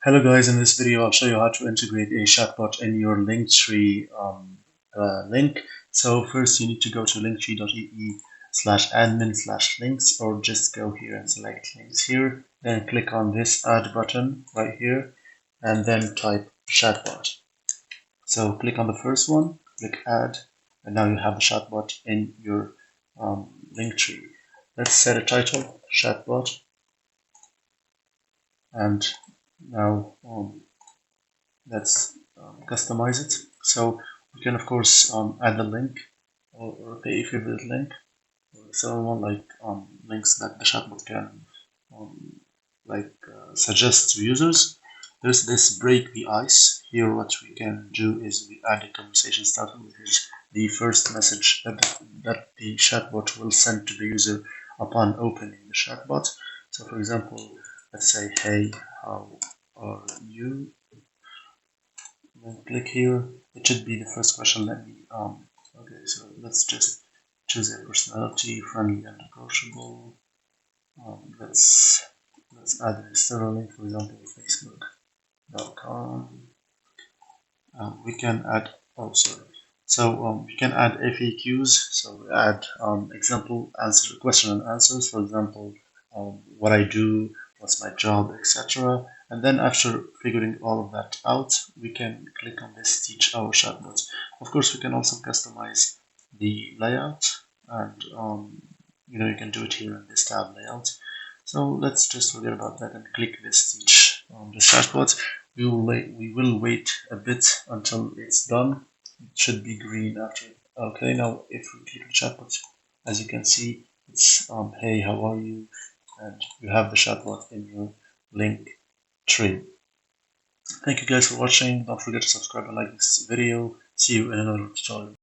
Hello guys, in this video I'll show you how to integrate a chatbot in your LinkTree link. So first you need to go to linktree.ee/admin/links, or just go here and select links here, then click on this add button right here and then type chatbot. So click on the first one, click add, and now you have the chatbot in your LinkTree. Let's set a title, chatbot, and now let's customize it. So we can of course add the link or pay a favorite link, or someone like links that the chatbot can suggest to users. There's this break the ice. Here what we can do is we add a conversation starter, which is the first message that the chatbot will send to the user upon opening the chatbot. So for example, let's say, hey, how are you? Then click here. It should be the first question. Okay, so let's just choose a personality, friendly and approachable. Let's add a referral link, for example, facebook.com. We can add, we can add FAQs. So we add example question and answers, for example, what I do, what's my job, etc. And then after figuring all of that out, we can click on this teach our chatbot. Of course, we can also customize the layout, and you can do it here in this tab layout. So let's just forget about that and click this teach the chatbot. We will wait a bit until it's done. It should be green after. Okay, now if we click the chatbot, as you can see, it's hey, how are you? And you have the chatbot in your LinkTree. Thank you guys for watching. Don't forget to subscribe and like this video. See you in another tutorial.